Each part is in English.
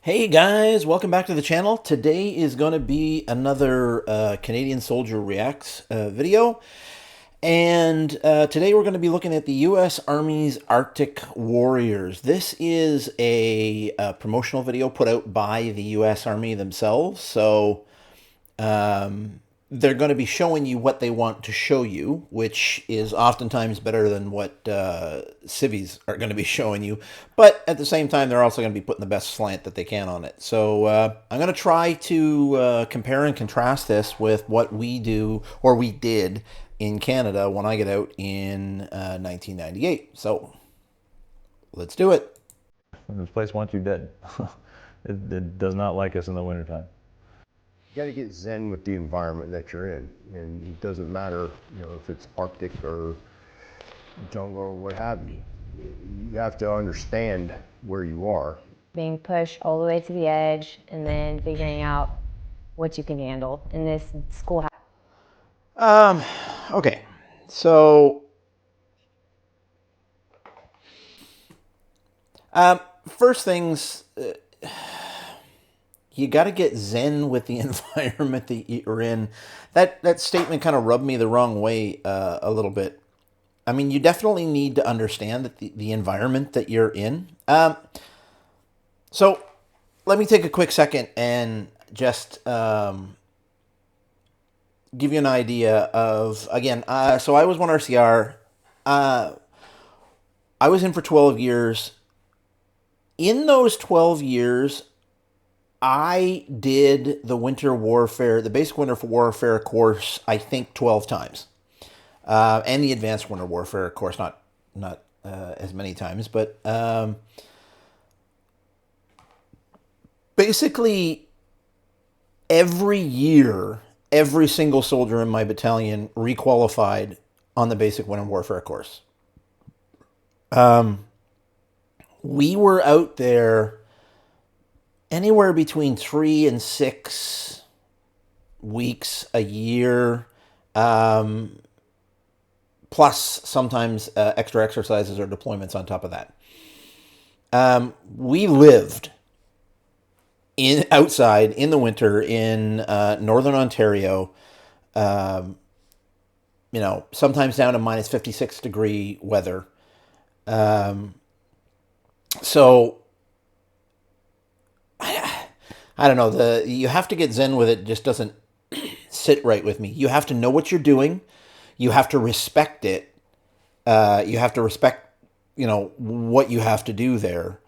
Hey guys, welcome back to the channel. Today is going to be another Canadian Soldier Reacts video. And today we're going to be looking at the U.S. Army's Arctic Warriors. This is a promotional video put out by the U.S. Army themselves. So they're going to be showing you what they want to show you, which is oftentimes better than what civvies are going to be showing you. But at the same time, they're also going to be putting the best slant that they can on it. So I'm going to try to compare and contrast this with what we do, or we did, in Canada when I get out in 1998. So let's do it. This place wants you dead. It does not like us in the wintertime. You got to get zen with the environment that you're in, and it doesn't matter, if it's Arctic or jungle or what have you. You have to understand where you are. Being pushed all the way to the edge and then figuring out what you can handle in this schoolhouse. Okay, so first things, you got to get zen with the environment that you're in. That statement kind of rubbed me the wrong way a little bit. I mean, you definitely need to understand that the environment that you're in. So let me take a quick second and just give you an idea of, again, so I was 1 RCR. I was in for 12 years. In those 12 years, I did the winter warfare, the basic winter warfare course, I think 12 times. And the advanced winter warfare course, not as many times, but basically every year, every single soldier in my battalion requalified on the basic winter warfare course. We were out there anywhere between 3 and 6 weeks a year, plus sometimes extra exercises or deployments on top of that. We lived outside in the winter in northern Ontario, sometimes down to minus 56-degree weather. So I don't know, you have to get zen with it. Just doesn't sit right with me. You have to know what you're doing. You have to respect it. You have to respect, what you have to do there.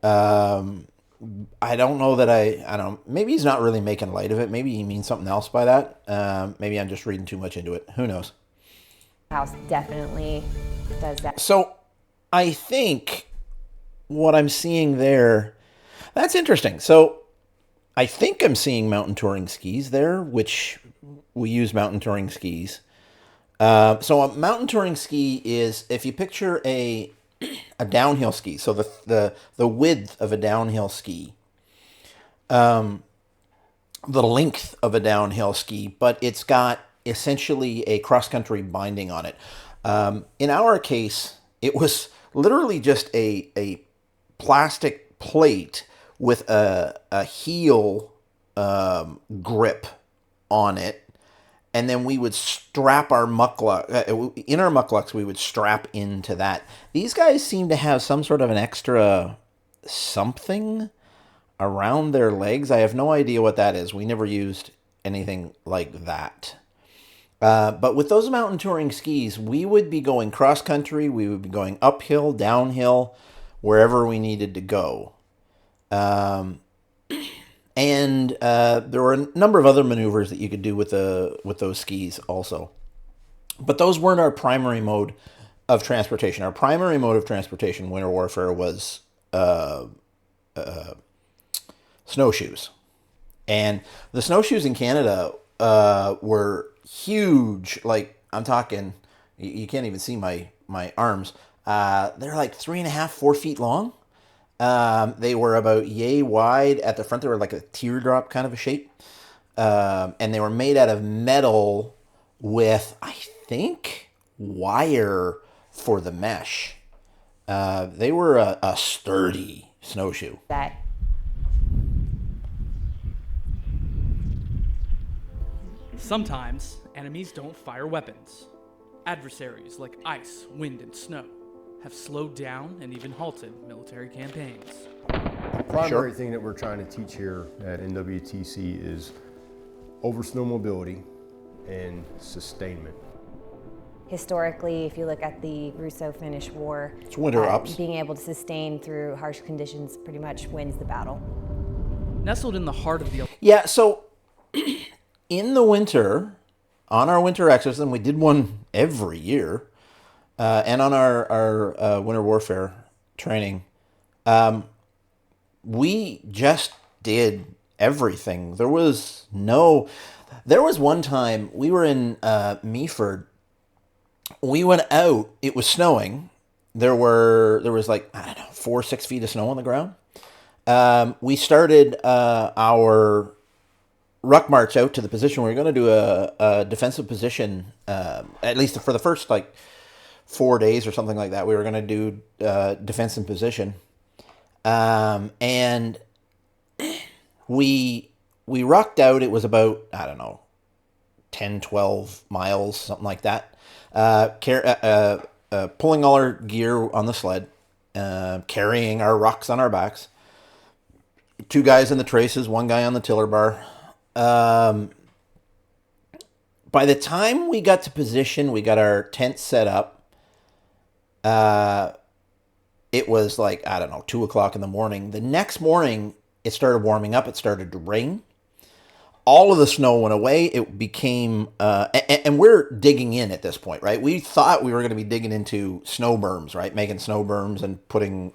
I don't know that I don't, maybe he's not really making light of it. Maybe he means something else by that. Maybe I'm just reading too much into it. Who knows? House definitely does that. So I think what I'm seeing there, that's interesting. So I think I'm seeing mountain touring skis there, which we use mountain touring skis. So a mountain touring ski is, if you picture a downhill ski, so the width of a downhill ski, the length of a downhill ski, but it's got essentially a cross-country binding on it. In our case, it was literally just a plastic plate with a heel grip on it. And then we would strap our muckluck, in our mucklucks, we would strap into that. These guys seem to have some sort of an extra something around their legs. I have no idea what that is. We never used anything like that. But with those mountain touring skis, we would be going cross-country. We would be going uphill, downhill, wherever we needed to go. And there were a number of other maneuvers that you could do with those skis also. But those weren't our primary mode of transportation. Our primary mode of transportation, winter warfare, was snowshoes. And the snowshoes in Canada were huge. Like, I'm talking, you can't even see my arms. They're like 3.5, 4 feet long. They were about yay wide at the front. They were like a teardrop kind of a shape. And they were made out of metal with, I think, wire for the mesh. They were a sturdy snowshoe. That Sometimes, enemies don't fire weapons. Adversaries like ice, wind, and snow have slowed down and even halted military campaigns. The primary thing that we're trying to teach here at NWTC is over snow mobility and sustainment. Historically, if you look at the Russo-Finnish War, It's winter ups. being able to sustain through harsh conditions pretty much wins the battle. Nestled in the heart of the Yeah, so in the winter, on our winter exercise, and we did one every year, and on our winter warfare training, we just did everything. There was one time we were in Meaford. We went out. It was snowing. There was like, I don't know, 4 or 6 feet of snow on the ground. We started our ruck march out to the position. We were going to do a defensive position, at least for the first like 4 days or something like that. We were going to do defense in position, and we rucked out. It was about, I don't know, 10, 12 miles, something like that. Pulling all our gear on the sled, carrying our rucks on our backs. 2 guys in the traces, 1 guy on the tiller bar. By the time we got to position, we got our tent set up. It was like, I don't know, 2 o'clock in the morning. The next morning, it started warming up. It started to rain. All of the snow went away. It became, and we're digging in at this point, right? We thought we were going to be digging into snow berms, right? Making snow berms and putting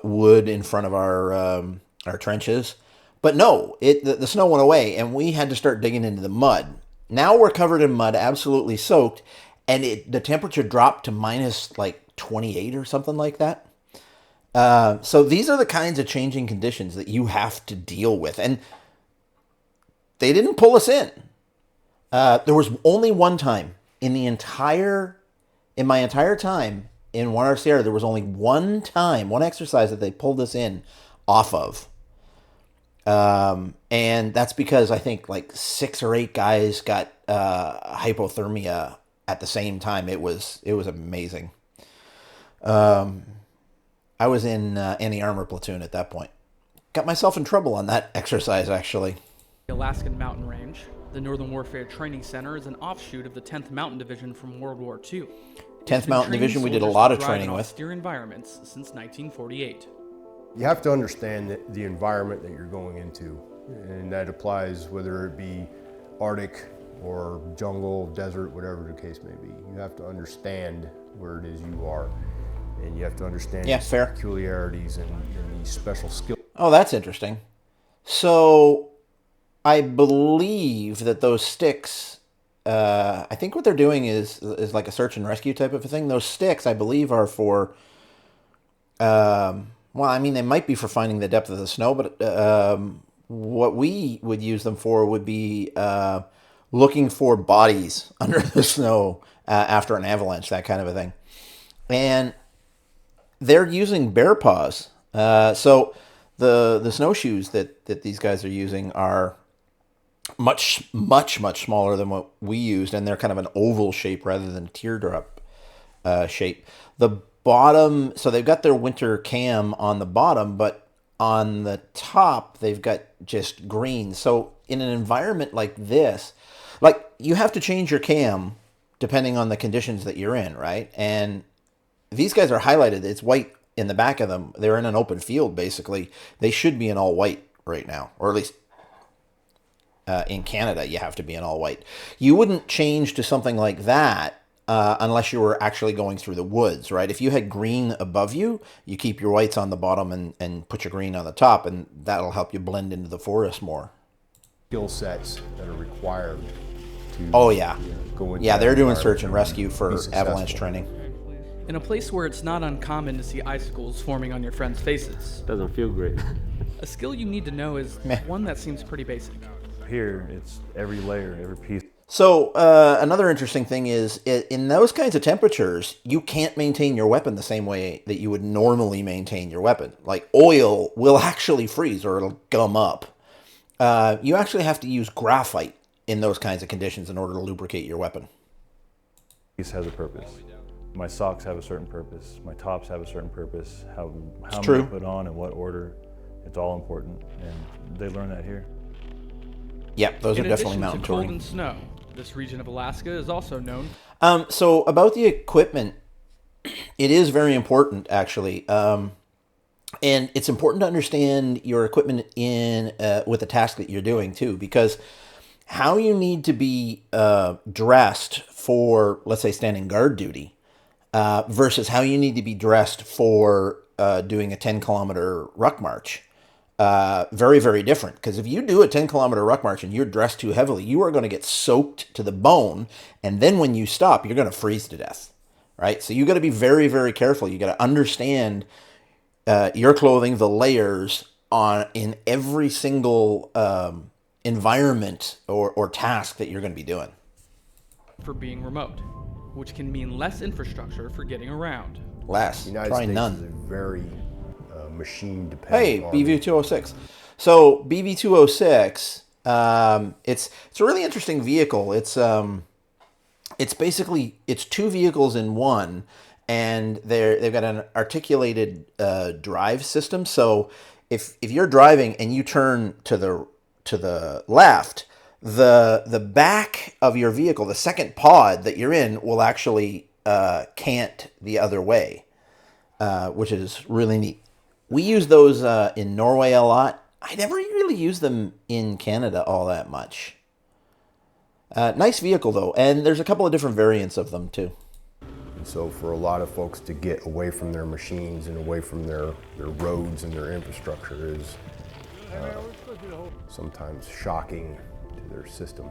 wood in front of our trenches. But no, the snow went away, and we had to start digging into the mud. Now we're covered in mud, absolutely soaked, and the temperature dropped to minus like 28 or something like that. So these are the kinds of changing conditions that you have to deal with. And they didn't pull us in. There was only one time in my entire time in 1RCR, there was only one exercise that they pulled us in off of. And that's because I think like 6 or 8 guys got hypothermia at the same time. It was amazing. I was in anti-armor platoon at that point. Got myself in trouble on that exercise, actually. Alaskan Mountain Range. The Northern Warfare Training Center is an offshoot of the 10th Mountain Division from World War II. 10th Mountain Division we did a lot of training with. Austere environments since 1948. You have to understand the environment that you're going into, and that applies whether it be Arctic or jungle, desert, whatever the case may be. You have to understand where it is you are, and you have to understand fair. peculiarities and these special skills. Oh, that's interesting. So I believe that those sticks, I think what they're doing is like a search and rescue type of a thing. Those sticks, I believe, are for, well, I mean, they might be for finding the depth of the snow, but what we would use them for would be looking for bodies under the snow after an avalanche, that kind of a thing. And they're using bear paws. So the snowshoes that these guys are using are much smaller than what we used, and they're kind of an oval shape rather than a teardrop shape. The bottom, so they've got their winter cam on the bottom, but on the top they've got just green. So in an environment like this, like, you have to change your cam depending on the conditions that you're in, right? And these guys are highlighted. It's white in the back of them. They're in an open field, basically. They should be in all white right now, or at least in Canada, you have to be in all white. You wouldn't change to something like that unless you were actually going through the woods, right? If you had green above you, you keep your whites on the bottom and put your green on the top, and that'll help you blend into the forest more. Skill sets that are required to Oh, yeah. Go into Yeah, that they're doing environment search and rescue for be successful. avalanche training. In a place where it's not uncommon to see icicles forming on your friends' faces, Doesn't feel great. a skill you need to know is Meh. one that seems pretty basic. Here, it's every layer, every piece. So another interesting thing is, in those kinds of temperatures, you can't maintain your weapon the same way that you would normally maintain your weapon. Like, oil will actually freeze or it'll gum up. You actually have to use graphite in those kinds of conditions in order to lubricate your weapon. Piece has a purpose. My socks have a certain purpose. My tops have a certain purpose. How true. many to put on and what order, it's all important, and they learn that here. Yep, those are definitely In mountain addition to cold touring. and snow, this region of Alaska is also known. So about the equipment, it is very important, actually. And it's important to understand your equipment in with the task that you're doing, too, because how you need to be dressed for, let's say, standing guard duty versus how you need to be dressed for doing a 10-kilometer ruck march. Very, very different. Because if you do a 10-kilometer ruck march and you're dressed too heavily, you are going to get soaked to the bone. And then when you stop, you're going to freeze to death. Right? So you got to be very, very careful. You got to understand your clothing, the layers in every single environment or task that you're going to be doing. For being remote, which can mean less infrastructure for getting around. Less. The United Try States none. is a very machine dependent. Hey, BV-206. So BV-206, it's a really interesting vehicle. It's basically two vehicles in one, and they've got an articulated drive system. So if you're driving and you turn to the left, the back of your vehicle, the second pod that you're in, will actually cant the other way, which is really neat. We use those in Norway a lot. I never really use them in Canada all that much. Nice vehicle, though, and there's a couple of different variants of them, too. And so for a lot of folks to get away from their machines and away from their roads and their infrastructure is sometimes shocking to their system.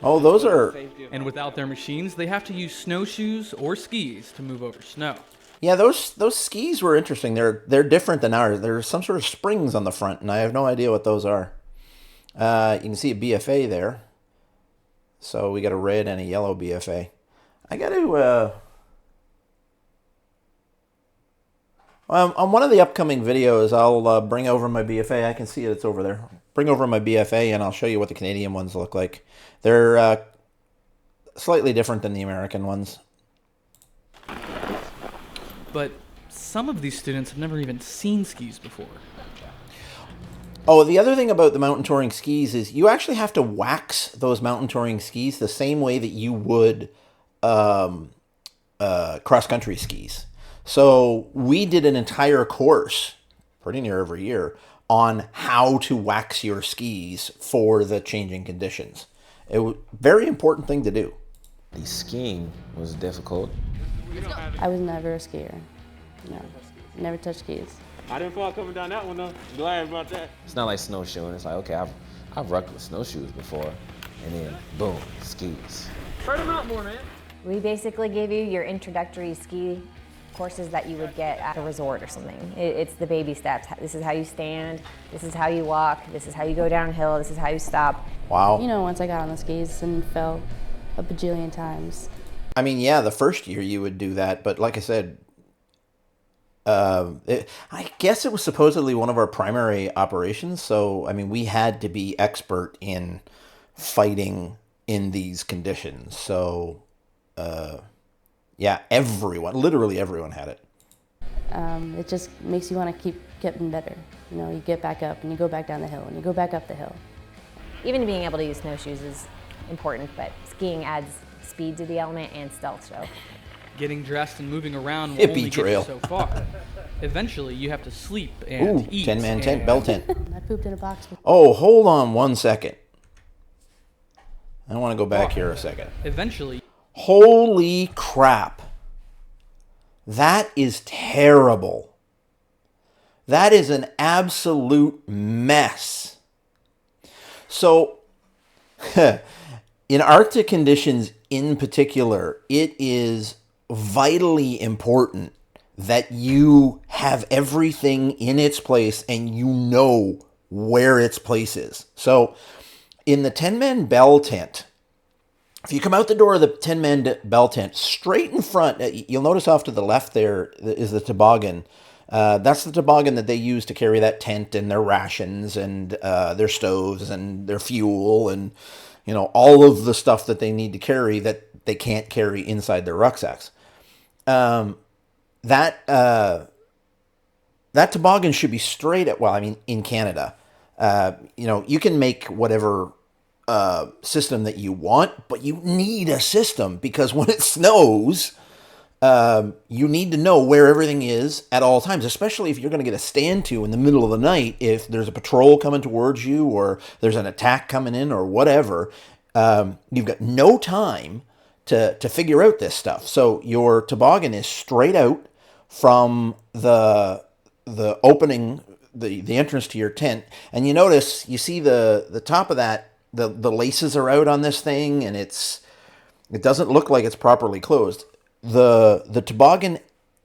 Oh, those are... And without their machines, they have to use snowshoes or skis to move over snow. Yeah, those skis were interesting. They're different than ours. There's some sort of springs on the front, and I have no idea what those are. You can see a BFA there. So we got a red and a yellow BFA. I got to... on one of the upcoming videos, I'll bring over my BFA. I can see it. It's over there. Bring over my BFA, and I'll show you what the Canadian ones look like. They're slightly different than the American ones. But some of these students have never even seen skis before. Oh, the other thing about the mountain touring skis is you actually have to wax those mountain touring skis the same way that you would cross-country skis. So we did an entire course, pretty near every year, on how to wax your skis for the changing conditions. It was a very important thing to do. The skiing was difficult. I was never a skier. No, never touched skis. I didn't fall coming down that one though. Glad about that. It's not like snowshoeing. It's like, okay, I've rucked with snowshoes before, and then boom, skis. Spread them out more, man. We basically gave you your introductory ski courses that you would get at a resort or something. It's the baby steps. This is how you stand. This is how you walk. This is how you go downhill. This is how you stop. Wow. You know, once I got on the skis and fell a bajillion times. I mean, yeah, the first year you would do that, but like I said, I guess it was supposedly one of our primary operations. So, I mean, we had to be expert in fighting in these conditions. So, yeah, literally everyone had it. It just makes you want to keep getting better. You know, you get back up and you go back down the hill and you go back up the hill. Even being able to use snowshoes is important, but skiing adds speed to the element and stealth, so. Getting dressed and moving around will only get trail. you so far. Eventually, you have to sleep and Ooh, eat. 10-man tent, bell tent. I pooped in a box. Oh, hold on one second. I want to go back here a second. Eventually, Holy crap. That is terrible. That is an absolute mess. So, in Arctic conditions in particular, it is vitally important that you have everything in its place and you know where its place is. So, in the 10-man bell tent, if you come out the door of the 10-man bell tent, straight in front, you'll notice off to the left there is the toboggan. That's the toboggan that they use to carry that tent and their rations and their stoves and their fuel and, all of the stuff that they need to carry that they can't carry inside their rucksacks. That toboggan should be straight at, well, I mean, in Canada, you can make whatever system that you want, but you need a system because when it snows, you need to know where everything is at all times, especially if you're going to get a stand to in the middle of the night. If there's a patrol coming towards you or there's an attack coming in or whatever, you've got no time to figure out this stuff. So your toboggan is straight out from the opening, the entrance to your tent, and you see the top of that, the laces are out on this thing, and it doesn't look like it's properly closed. The toboggan,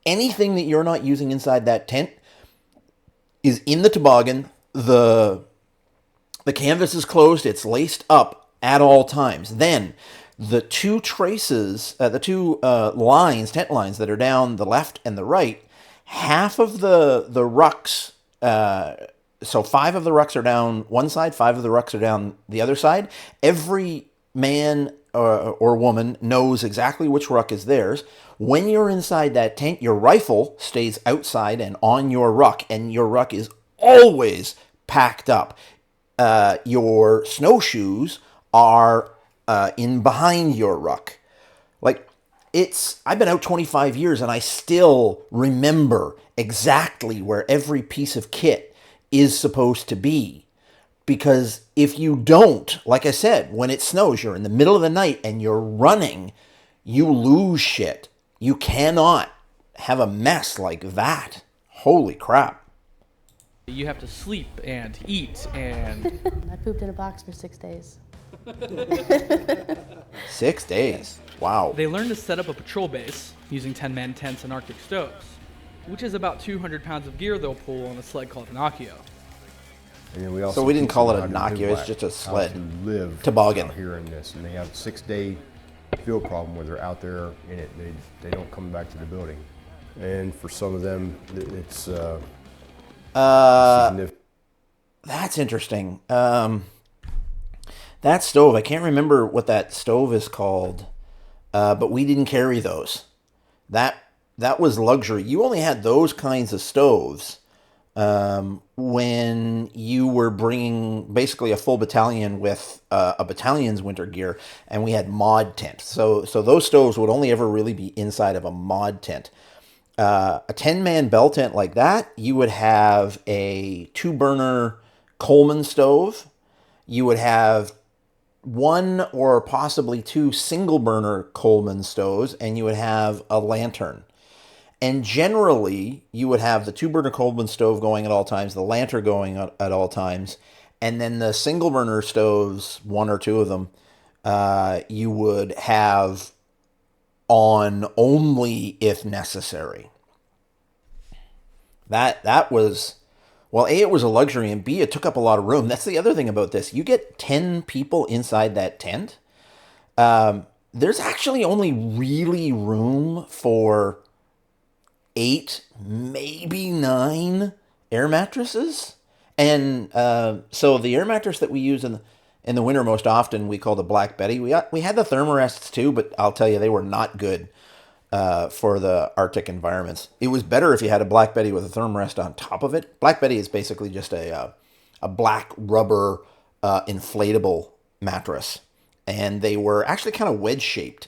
anything that you're not using inside that tent is in the toboggan. The canvas is closed, it's laced up at all times. Then the two traces, the two tent lines that are down the left and the right, half of the rucks, so 5 of the rucks are down one side, 5 of the rucks are down the other side. Every man or woman knows exactly which ruck is theirs. When you're inside that tent, your rifle stays outside and on your ruck, and your ruck is always packed up. Your snowshoes are in behind your ruck. Like, I've been out 25 years and I still remember exactly where every piece of kit is supposed to be. Because if you don't, like I said, when it snows, you're in the middle of the night and you're running, you lose shit. You cannot have a mess like that. Holy crap. You have to sleep and eat and... I pooped in a box for 6 days. 6 days. Wow. They learned to set up a patrol base using 10-man tents and Arctic stoves, which is about 200 pounds of gear they'll pull on a sled called an Akio. And then we also So we didn't teach call them it how a to Nokia, bivouac, it's just a how sled. to live Toboggan. out here in this, and they have a 6-day field problem where they're out there in it. They don't come back to the building, and for some of them, it's significant. That's interesting. That stove, I can't remember what that stove is called, but we didn't carry those. That was luxury. You only had those kinds of stoves when you were bringing basically a full battalion with a battalion's winter gear, and we had mod tents. So those stoves would only ever really be inside of a mod tent. A 10-man bell tent like that, you would have a 2-burner Coleman stove. You would have 1 or possibly 2 single-burner Coleman stoves, and you would have a lantern. And generally, you would have the 2-burner Coleman stove going at all times, the lantern going at all times, and then the single-burner stoves, 1 or 2 of them, you would have on only if necessary. That was, well, A, it was a luxury, and B, it took up a lot of room. That's the other thing about this. You get 10 people inside that tent. There's actually only really room for 8, maybe 9 air mattresses. And so the air mattress that we use in the winter most often, we call the Black Betty. We had the Thermarests too, but I'll tell you, they were not good for the Arctic environments. It was better if you had a Black Betty with a Thermarest on top of it. Black Betty is basically just a black rubber inflatable mattress. And they were actually kind of wedge-shaped.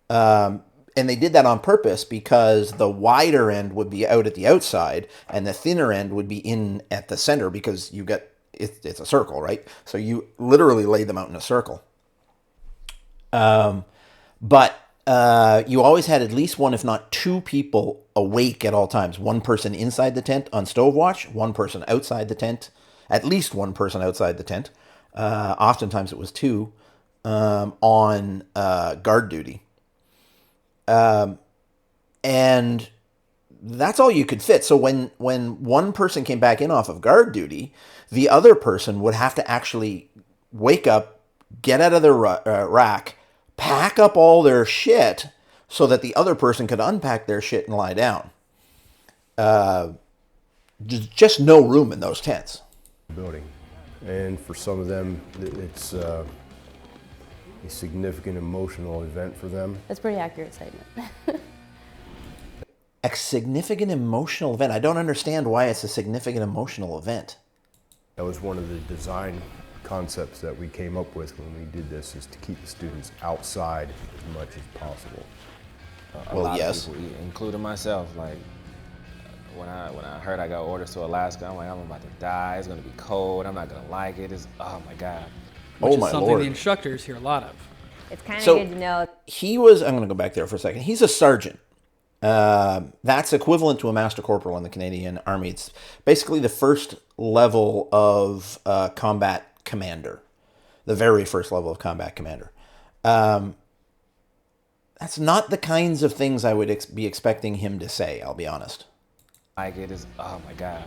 And they did that on purpose because the wider end would be out at the outside and the thinner end would be in at the center because you get it's a circle, right? So you literally lay them out in a circle. But you always had at least 1, if not 2 people awake at all times. 1 person inside the tent on stove watch, 1 person outside the tent, at least 1 person outside the tent. Oftentimes it was 2 on guard duty. And that's all you could fit. So when 1 person came back in off of guard duty, the other person would have to actually wake up, get out of their rack, pack up all their shit so that the other person could unpack their shit and lie down. Just no room in those tents. Building, and for some of them, it's a significant emotional event for them. That's a pretty accurate statement. A significant emotional event. I don't understand why it's a significant emotional event. That was one of the design concepts that we came up with when we did this, is to keep the students outside as much as possible. A Well, lot yes. of people, including myself, like when I heard I got orders to Alaska, I'm like, I'm about to die. It's gonna be cold. I'm not gonna like it. It's, oh my God. Which Oh is my something Lord. the instructors hear a lot of. It's kind of So- good to know. He was, I'm going to go back there for a second. He's a sergeant. That's equivalent to a master corporal in the Canadian Army. It's basically the first level of combat commander, the very first level of combat commander. That's not the kinds of things I would be expecting him to say, I'll be honest. Like it is, oh my God.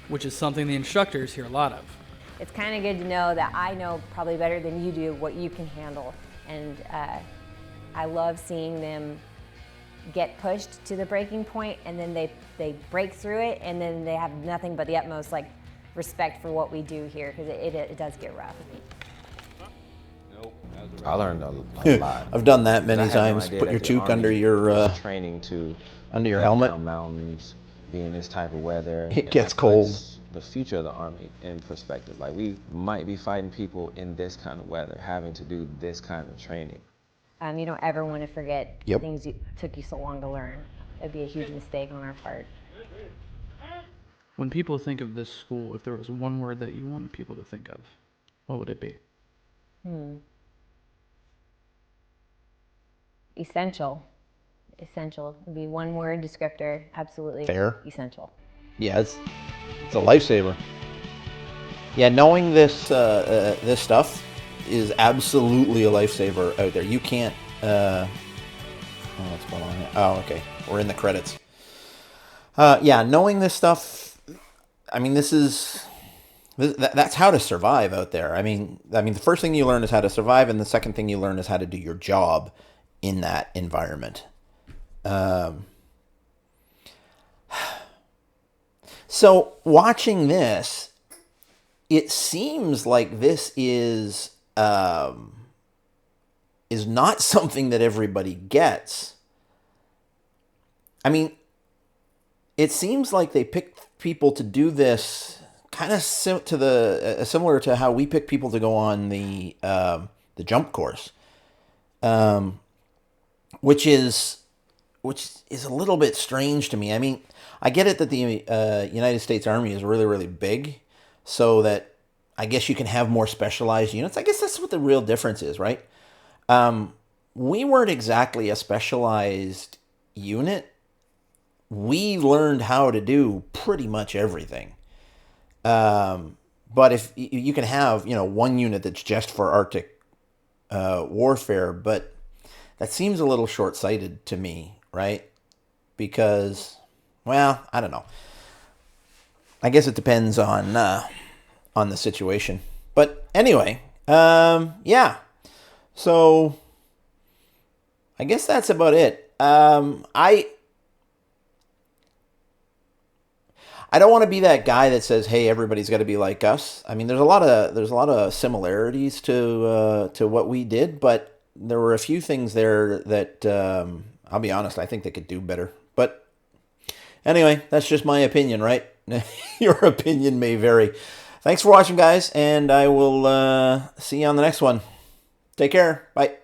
Which is something the instructors hear a lot of. It's kind of good to know that I know probably better than you do what you can handle. And I love seeing them get pushed to the breaking point, and then they break through it, and then they have nothing but the utmost respect for what we do here, because it does get rough. I learned a lot. I've done that I many had no times. idea Put that your the toque Army under your was training to under your cut helmet. down mountains, be in this type of weather. It and gets that puts cold. The future of the Army in perspective. Like, we might be fighting people in this kind of weather, having to do this kind of training. You don't ever want to forget Yep. things took you so long to learn. It'd be a huge mistake on our part. When people think of this school, if there was one word that you want people to think of, what would it be? Essential. Essential would be one word descriptor. Absolutely. Fair. Essential. Yeah, it's a lifesaver. Yeah, knowing this this stuff is absolutely a lifesaver out there. You can't. Oh, what's going on here? Oh, okay. We're in the credits. Yeah, knowing this stuff. I mean, that's how to survive out there. I mean, the first thing you learn is how to survive, and the second thing you learn is how to do your job in that environment. So watching this, it seems like this is not something that everybody gets. I mean, it seems like they picked people to do this kind of similar to how we pick people to go on the jump course, which is a little bit strange to me. I mean, I get it that the United States Army is really, really big, so that I guess you can have more specialized units. I guess that's what the real difference is, right? We weren't exactly a specialized unit. We learned how to do pretty much everything. But if you can have, one unit that's just for Arctic warfare, but that seems a little short-sighted to me, right? Because, well, I don't know. I guess it depends on the situation. But anyway, yeah. So I guess that's about it. I don't want to be that guy that says, "Hey, everybody's got to be like us." I mean, there's a lot of similarities to what we did, but there were a few things there that I'll be honest, I think they could do better. But anyway, that's just my opinion, right? Your opinion may vary. Thanks for watching, guys, and I will see you on the next one. Take care. Bye.